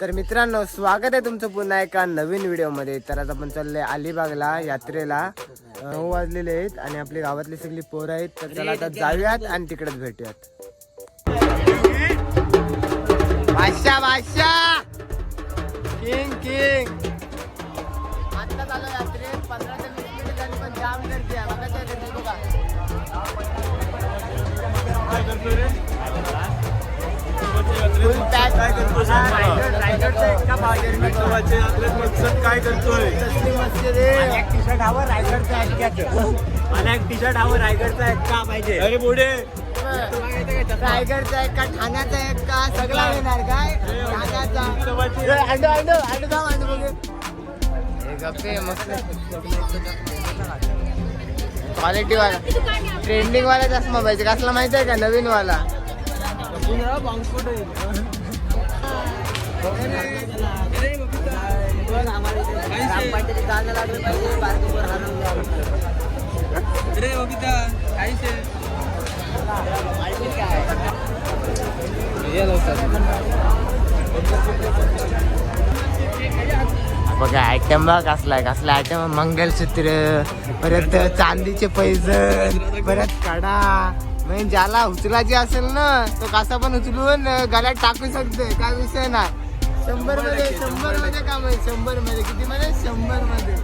तर मित्रांनो, स्वागत आहे तुमचं पुन्हा एका नवीन व्हिडिओमध्ये. तर आज आपण चाललोय अलिबागला यात्रेला. 9 वाजलेले आहेत आणि आपली गावातली सगळी पोरं आहेत. तर चला आता जाऊयात आणि तिकडेच भेटूयात. बादशाह किंग आता चालू यात्रेत. 15 ते 20 मिनिट झाली पण जाम गर्दी आहे. बघा त्या गर्दी बघा. काय करतोय टी शर्ट हवं रायगडचा एक का पाहिजे. अरे पुढे रायगडचा एक का ठाण्याचा एक का सगळा येणार काय ठाण्याचा क्वालिटी वाला ट्रेंडिंग वाला चष्मा पाहिजे. कसला माहिती आहे का? नवीन वाला. बघा आयटम बघ कसला आयटम. मंगलसूत्र, परत चांदीचे पैजण, परत कडा. म्हणजे ज्याला उचलायची असेल ना तो कसा पण उचलून गळ्यात टाकू शकते. काय विषय नाही. 100 मध्ये काम आहे. 100 मध्ये किती मध्ये? 100 मध्ये.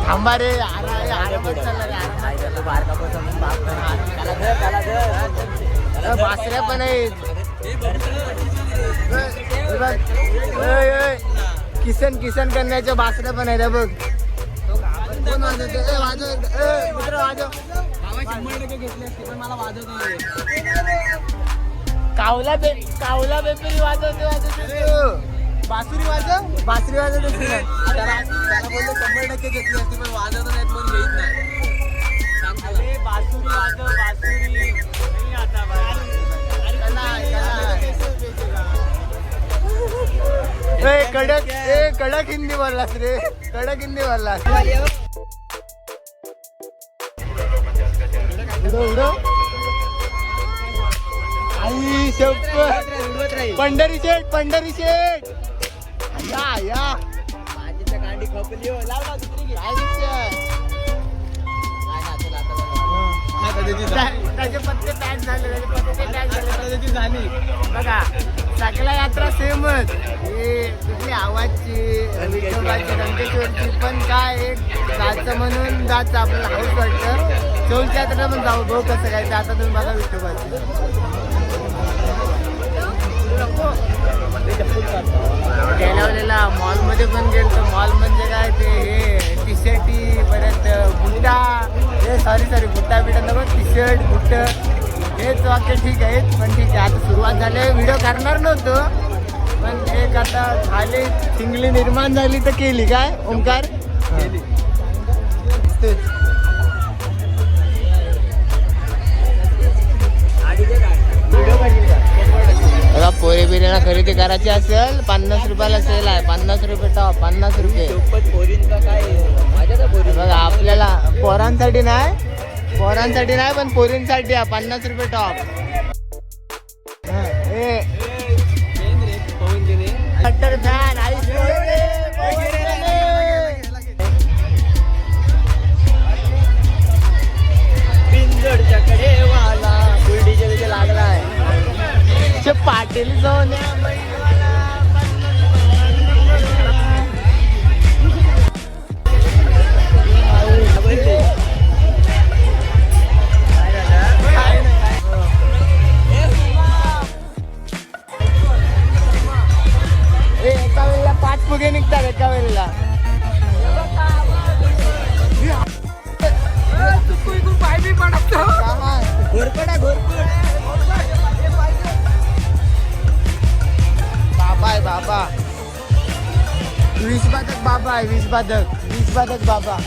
थांबा रे. बासऱ्या पण आहेत. किसन करण्याच्या बासऱ्या पण आहेत बघ. कोण वाजवते? वाजव मित्र वाजव. 100% घेतली असते पण मला वाजवत नाही. कावला बेपरी वाजवते. बासुरी वाजवत असते ना. त्याला बोललो 100% घेतली असते पण वाजवत नाहीत म्हणून घेत नाही. बासुरी वाजव. कडक हिंदी बोललास रे. कडक हिंदी बोललास. आई शपथ. पंढरी शेठ या माझी गाडी खपली. त्याचे पत्ते पॅक झाले. बघा सगळ्या यात्रा सेमच. कुठली आवाजची, विठोबाची, रंगेश्वरची पण काय एक जायचं म्हणून जायचं आपल्याला हाऊस वाटतं. चौलच्या यात्रेला पण जाऊ भाऊ कसं काय. आता तुम्ही बघा विठोबाची. गेल्यावलेला मॉलमध्ये पण गेलो. मॉल म्हणजे काय ते हे टी शर्टी, परत बुट्टा. हे सॉरी बुट्टा नको. टी शर्ट बुट्ट हेच वाक्य ठीक आहेत. पण ठीक आहे आता सुरुवात झाली. व्हिडिओ करणार नव्हतो पण एक आता झाली चिंगली निर्माण झाली तर केली. काय ओंकार बघा. पोरी बिर्याणी खरेदी करायची असेल 50 रुपयाला सेल आहे. 50 रुपये टॉप. 50 रुपये बघा. आपल्याला पोरांसाठी नाही पण पोरींसाठी 50 रुपये टॉप. पिंजडच्या कडेवाला बुलडीच्या तिथे लागलाय. पाटील जाऊन एका वेळेला 5 फुगे निघतात. एका वेळेला बाबा 20 बाधक बाबा आहे. 20 बाधक बाबा.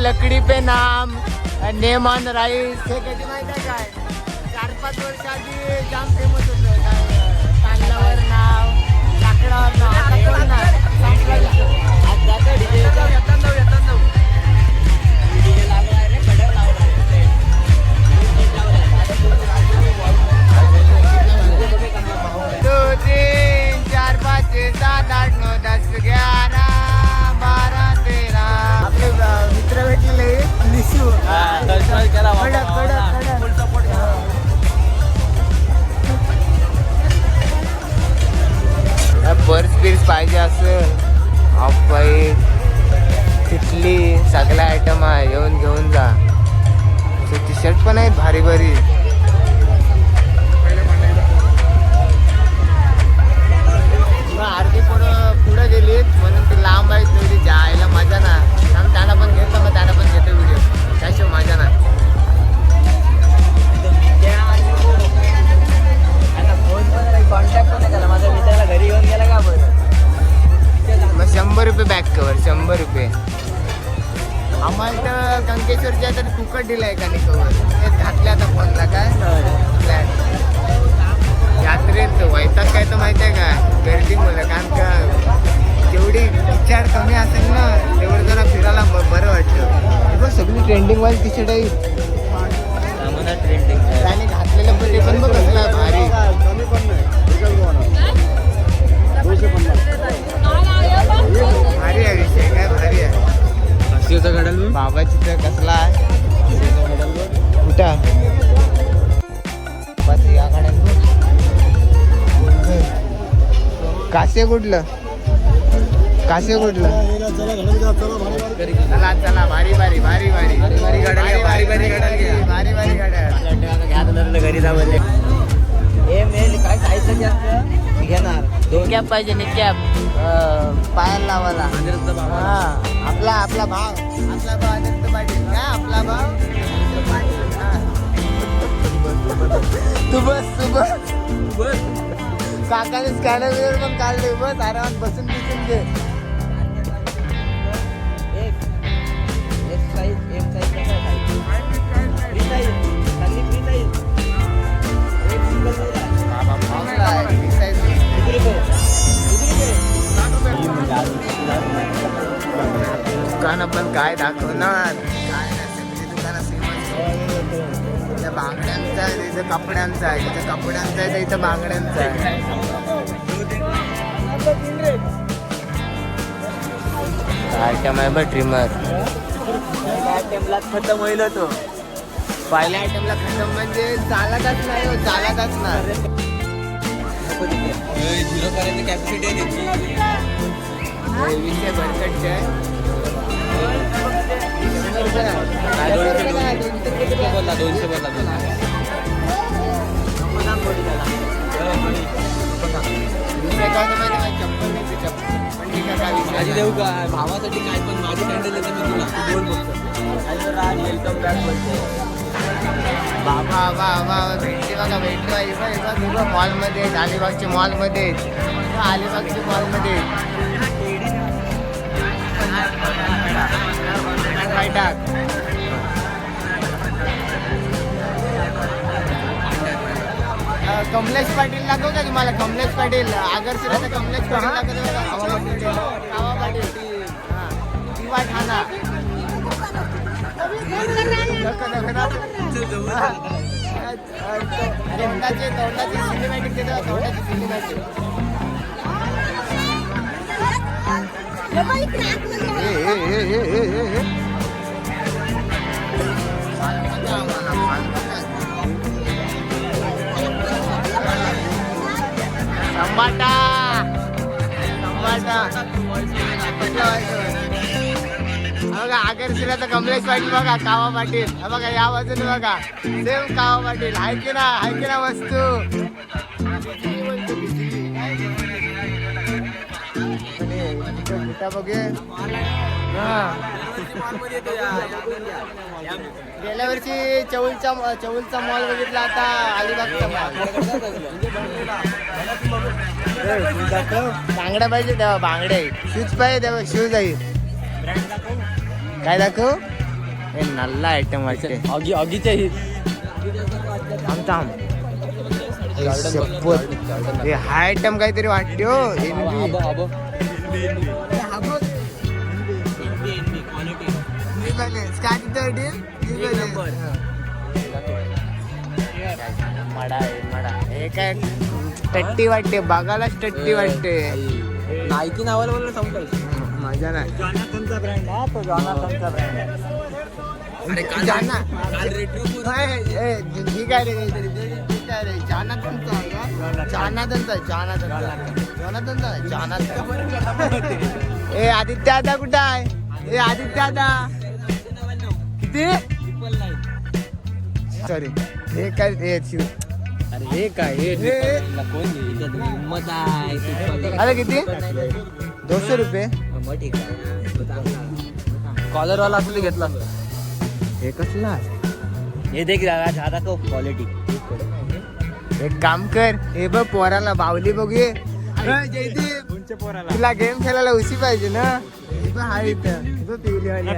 लकडी पे नाम नेम ऑन राईस हे कधी माहिती आहे काय 4-5 वर्ष आधी जाम फेमस होतं काय तांदळावर नाव लाकडावर नाव आता कोण नाही संपला विषय. आज जातो डीजे दो तीन 4 5 6 7 8 9 10 11 12 13 आपले मित्र भेटलेले निशू कडक पर्स बिर्स पाहिजे असं ऑफ व्हाईट तिथली सगळ्या आयटम आहे येऊन घेऊन जा. टी शर्ट पण आहेत भारी भारी. अर्धी पुढं गेलीत म्हणून ते लांब आहेत तेवढी जायला मजा ना. त्यांना पण घेतलं मग त्यांना पण घेतो व्हिडिओ त्याशिवाय मजा ना. कॉन्टॅक्ट पण नाही झाला माझ्या मित्राला घरी येऊन गेला का बरं. मग 100 रुपये बॅक कवर 100 रुपये. आम्हाला तर कंकेश्वरच्या तर फुकट दिलं आहे का नाही कवर ते घातले आता फोनला काय यात्रेत वैताग काय तर माहिती आहे का गर्दी मुलं कारण का जेवढी विचार कमी असेल ना तेवढं जरा फिरायला बरं वाटतं. बघ सगळी ट्रेंडिंग वाली टी शर्ट आहे ट्रेंडिंग त्याने घातलेलं पण ते पण बघ कसला भारी भारी आहे विषय काय भारी आहे. बाबाची तर कसला आहे कुठं बस या गाड्या कासे कुठलं चला चला भारी भारी भारी भारी भारी गाड्या घरी जावं हे मेल काय खायचं जास्त घेणार कॅप पाहिजे नाही कॅप पायाला लावायला. आपला भाव अनंत पाटील का आपला भाव तू बस काकाने स्कॅनर पण काढले बस आरामात बसून घे. दुकानं पण काय दाखवणार काय नाही सगळी दुकानं सेमच. इथं बांगड्यांचं आहे इथं कपड्यांचं आहे इथं कपड्यांचं आहे तर इथं बांगड्यांचं आहे. आयटम आहे बघ ट्रिमर आयटमला खतम होईल तो पहिल्या आयटमला खतम म्हणजे चालतच नाही हो चालतच नाही. 0 पर्यंत कॅपॅसिटी आहे त्याची विषय भरकटचे आहे. माझी देऊ का भावासाठी काय पण माझी कॅन्डल येते मी तुला बोल बघतो राज वेलकम बॅक बोलते. बाबा भेटते बघा मॉलमध्ये अलिबागच्या मॉलमध्ये अलिबागच्या मॉलमध्ये कमलेश पाटील दाखव का तुम्हाला कमलेश पाटील आगरशिराचा कमलेश पाटील कावा पाटील किंवा ठाणा तोंडाची सिनेमॅटिक देतो तोंडाची सिनेमॅटिक संबाटा बघा आगरशिराचा कमलेश पाटील बघा कावा पाटील बघा या बाजूने बघा सेम कावा पाटील हाय की ना वस्तू बघे गेल्या वर्षी चौलचा मॉल बघितला आता अलिबागचा मॉल बांगड्या पाहिजे तेव्हा बांगडे शूज पाहिजे तेव्हा शूज आहेत काय दाखव? हे नल्ला आयटम वाटते. अगीचे थांब थांब. शपथ. हे हा आयटम काहीतरी वाटते हो. हे काय टट्टी वाटते, बघायलाच टट्टी वाटते. नाईकी नावाला बोललं संपलं. मजा नाही. जॉनाथनचा ब्रँड हा तो. जॉनाथनचा ब्रँड आहे. ठीक आहे रे काहीतरी. ठीक आहे रे. जॉनाथनचा आहे का? जॉनाथनचा ए आदित्य दादा कुठं आहे? ए आदित्य दादा किती? सॉरी. हे काय हे अरे हे काय हे कोण हिंमत आहे. अरे किती? 200 रुपये. मग ठीक आहे. कॉलरवाला असं घेतला. हे कसला? हे देख झाला तो क्वालिटी. एक काम कर, हे बघ पोराला बावली बघूये. तुला गेम खेळायला उशी पाहिजे ना. हे बघ हा इथं. हे बघ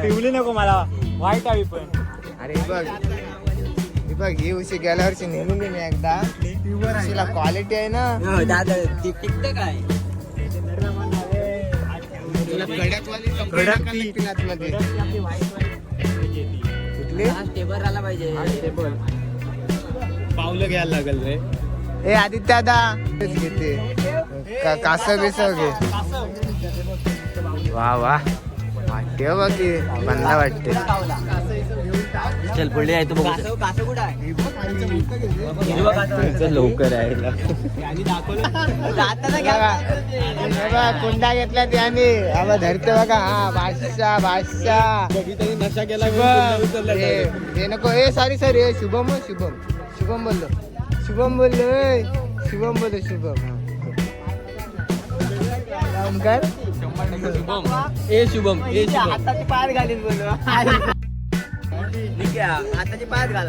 पिवली नको मला, वाईट हवी पण. अरे बघ, हे बघ ही उशी गेल्या वर्षी नेलेली मी एकदा. उशीला क्वालिटी आहे ना. दादा टिकते काय तुला कडकवाली मध्ये कुठली? टेबल आला पाहिजे. पावलं घ्यायला लागल रे. ए आदित्य दादा घेते कासव बिसव घे. वा वा वाटते बघ की बंदा वाटते. चल पुढे आहे तो बघ. लवकर आहे. कुंडा घेतला त्याने आबा धरते बघा. हा बादशाह नशा केला. हे नको. ए सॉरी सॉरी. शुभम बोललो. शुभम बोललो. कर. शुभम हाताची पाय घालीत बोललो. हाताची पाय घाल.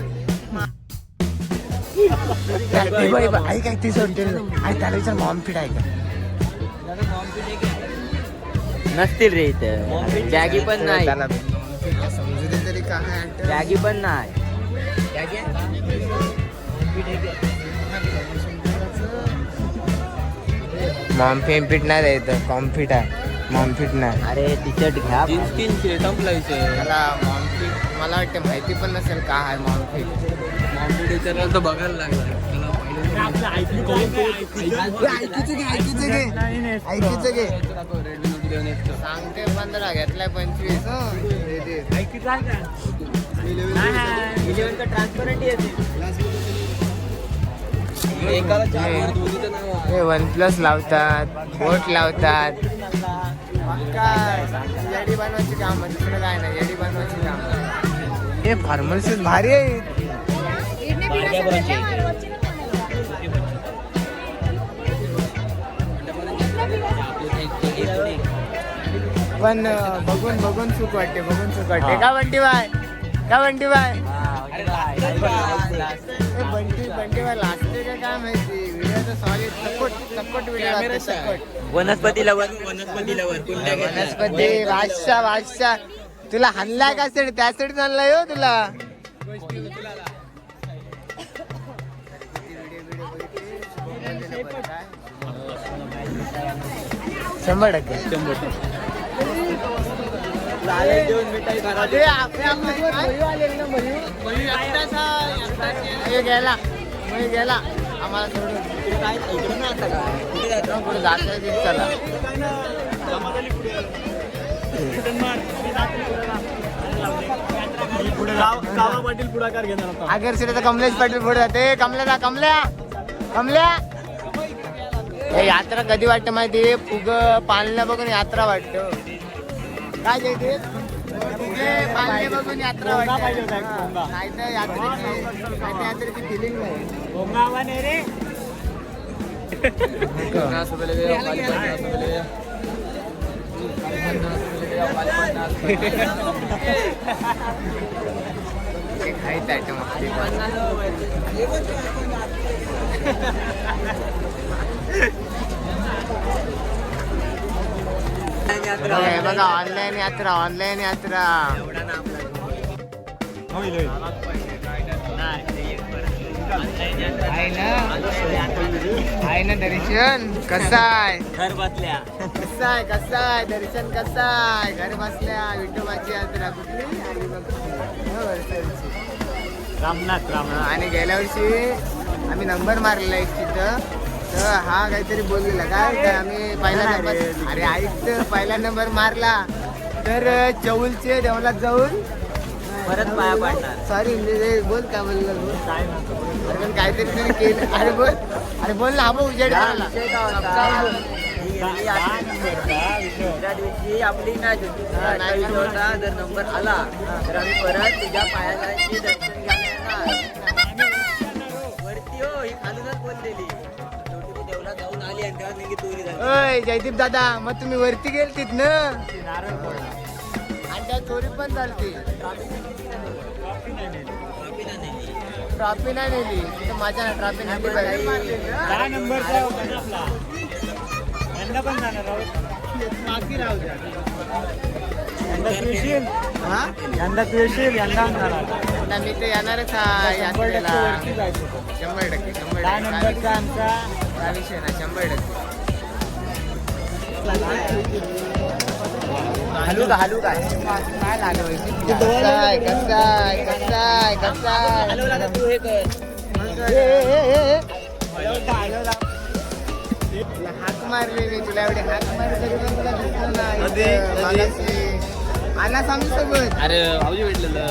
आई काय ती हॉटेल आई त्याला विचार मॉम फिट आहे का? नसतील रे इथे. जॅगी पण नाही. त्याला समजू दे तरी काय. जॅगी पण नाही. मॉम फिट नाही द्यायचं. कॉम्फिट आहे. मॉम फिट नाही. अरे टी शर्ट घ्या. जीन्स संपला मला मॉम फिट मला वाटतं माहिती पण नसेल का आहे मॉम फिट. विचारायला तर बघायला लागला. ऐकीचं घे. सांगते 15 घेतलाय 25. ट्रान्सपरंट हे OnePlus लावतात, बोट लावतात. येडी बनवायची काम. दुसरं काय नाही. येडी बनवायची काम. हे फार्मल्स भारी आहे. पण बघून सुख वाटते. का बंटी बाय? बंटी बाय लागते का काय माहिती. व्हिडिओ तर सॉलिड चक्कट व्हिडिओ. वनस्पती लवर. वनस्पती बादशाह तुला हाणलाय का सेट? त्यासाठी आणलाय हो तुला. 100%. गेला आम्हाला सोडून. पुढे जाता चला. पुढाकार घेणार. आगरशिरा कमलेश पाटील पुढे जाते. कमल्या हे यात्रा कधी वाटतं माहिती? फुग पालण्या बघून यात्रा वाटतं. काय ते पालणे बघून यात्रा वाटतं. नाही तर यात्रेची फिलिंग नाही. रे खायचं आयटम हे बघा ऑनलाईन यात्रा एवढा ना आहे ना दर्शन कसं आहे घर बसल्या कसं आहे दर्शन कसं आहे घर बसल्या विठोबाची यात्रा कुठली रामनाथ आणि गेल्या वर्षी आम्ही नंबर मारलेला एक तिथं तर हा काहीतरी बोललेला काय तर आम्ही पहिला नंबर अरे ऐक पहिला नंबर मारला तर चौलचे देवलात जाऊन परत पाया पडणार सॉरी बोल काय बोललं बोल अरे पण काहीतरी तुम्ही केलं अरे बोल ना हा बघ उजेड आला त्या दिवशी आपली मॅच होता जर नंबर आला तर आम्ही परत तुझ्या पायाला दर्शन घ्यायला वरती हो ही खालूनच बोललेली शेवटी ती देवला जाऊन आली आणि तेव्हा नेमकी चोरी झाली ओय जयदीप दादा मग तुम्ही वरती गेलतीत ना आणि त्या चोरी पण झालती ट्रॉफी नाही नेली तिथं माझ्या ट्रॉफी नेली बाकी राहू द्या आता मी ते येणारच आहे यात्रेला 100% हा विषय ना 100% हलू का काय लागलं तू हे कर हाक मारली मी तुला एवढी हाक मारली तरी पण तुला दिसलं नाही आला सांगू सोबत अरे भाऊजी भेटलेलं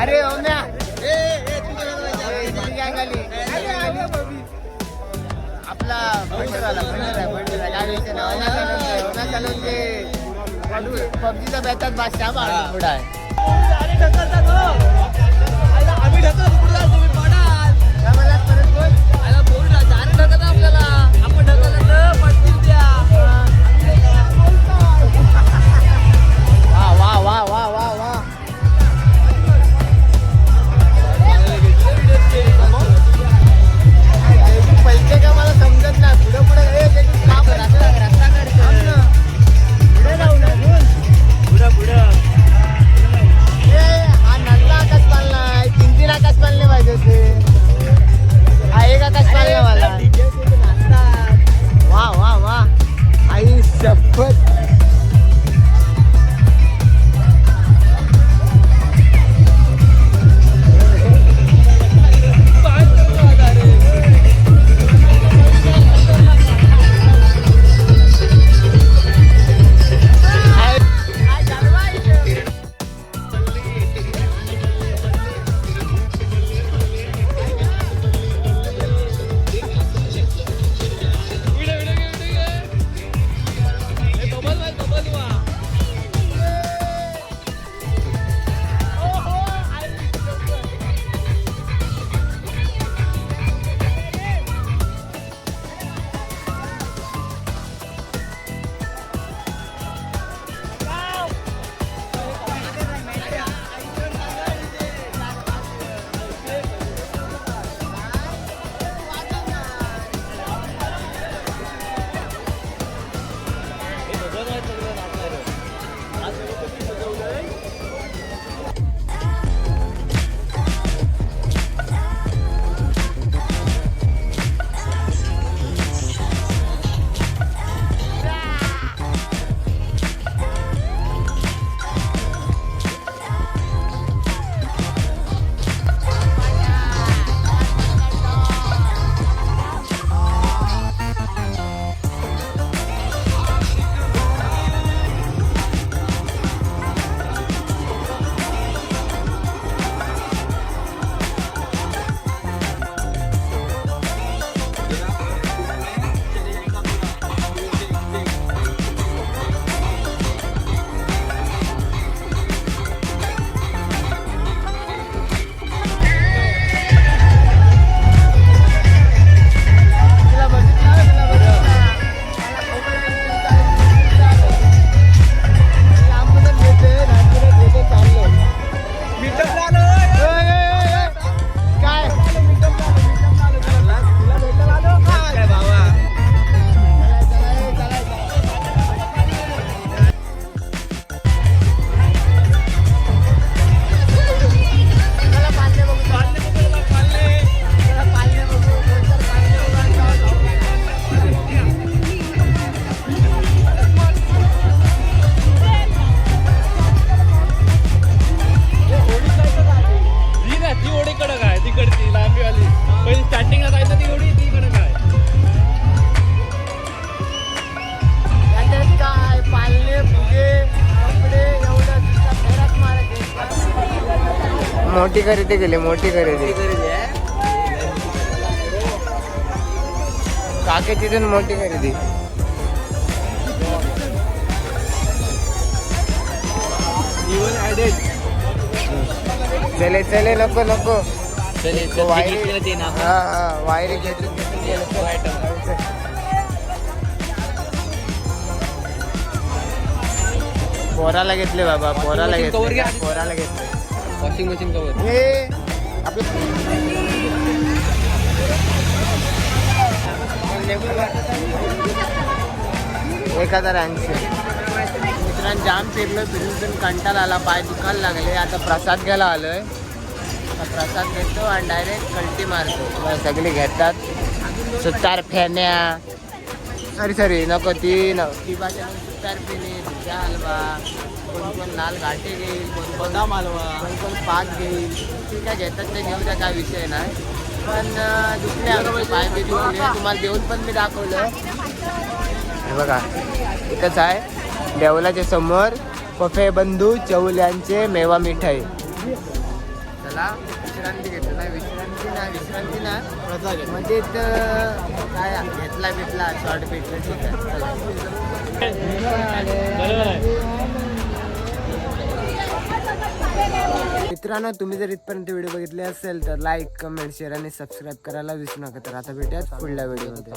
अरे ओम्या आपला भंडारा काय विषय पबजीचा बॅचात बादशाह पुढा आहे आम्ही मला परत बोल आपल्याला आपण ढकललं पडतील द्या वा पैसे का मला समजत नाही पुढे रस्ता पुढे हा नल्ला आकाश पालनाय 3 आकाश पालने मोठी खरेदी केली, मोठी खरेदी. काके तिथून मोठी खरेदी. चले चले नको नको वायरी. हा हा वायरी घेतली. पोराला घेतले बाबा, पोराला घेतले, पोराला घेतले. वॉशिंग मशीन कवर हे आपलं 1080. मित्रांनो जाम फिरलो, फिरून कंटाळा आला, पाय दुखायला लागले. आता प्रसाद घ्यायला आलोय. आता प्रसाद घेतो आणि डायरेक्ट कल्टी मारतो. सगळे घेतात सुतार फेण्या. सॉरी नको ती भाषा. सुतार फेणे, भिजा हलवा, कोण लाल घाटे घेईल, कोण बदाम हलवा, कोण पाक घेईल. ठीक आहे, घेतात ते घेऊ द्या, काय विषय नाही. पण दुसरे पाय बी दुखले, तुम्हाला देऊन पण मी दाखवलं. हे बघा इथंच आहे देवलाच्या समोर पफे बंधू चौल्यांचे मेवा मिठाई. चला विश्रांती घेतो. नाही विश्रांती ना म्हणजे काय घेतला बितला शॉर्ट भेटलं. ठीक आहे. मित्रांनो तुम्ही जर इथपर्यंत व्हिडिओ बघितले असेल तर लाईक, कमेंट, शेअर आणि सबस्क्राईब करायला विसरू नका. तर आता भेटूयात पुढल्या व्हिडिओमध्ये.